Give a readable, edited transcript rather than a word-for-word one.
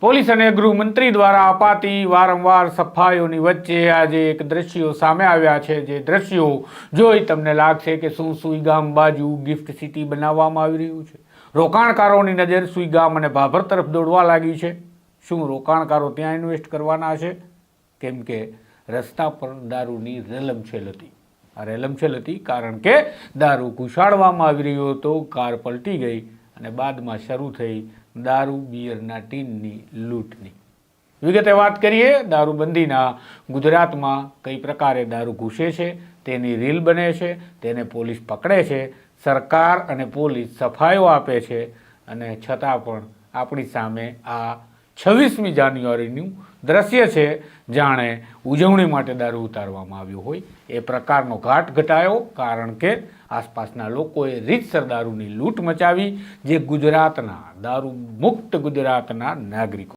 Police અને ગૃહમંત્રી દ્વારા અપાતી વારંવાર સફાઈઓની વચ્ચે આજે એક દ્રશ્યો સામે આવ્યા છે, જે દ્રશ્યો જોઈ તમને લાગશે કે શું સુઈગામ બાજુ ગિફ્ટ સિટી બનાવવામાં આવી રહ્યું છે। રોકાણકારોની નજર સુઈગામ અને ભાભર તરફ દોડવા લાગી છે। શું રોકાણકારો ત્યાં ઇન્વેસ્ટ કરવાના છે? કેમ કે રસ્તા પર દારૂની રેલમછેલ હતી। આ રેલમછેલ હતી કારણ કે દારૂ ઘુસાડવામાં આવી રહ્યો હતો, કાર પલટી ગઈ અને બાદમાં શરૂ થઈ દારૂ બિયરના ટીનની લૂંટની। વિગતે વાત કરીએ દારૂબંધીના ગુજરાતમાં કઈ પ્રકારે દારૂ ઘૂસે છે, તેની રીલ બને છે, તેને પોલીસ પકડે છે, સરકાર અને પોલીસ સફાઈઓ આપે છે અને છતાં પણ આપણી સામે આ 26મી જાન્યુઆરીનું દ્રશ્ય છે, જાણે ઉજવણી માટે દારૂ ઉતારવામાં આવ્યો હોય એ પ્રકારનો ઘાટ ઘટાયો, કારણ કે આસપાસના લોકોએ રીતસર દારૂની લૂંટ મચાવી, જે ગુજરાતના દારૂ મુક્ત ગુજરાતના નાગરિકો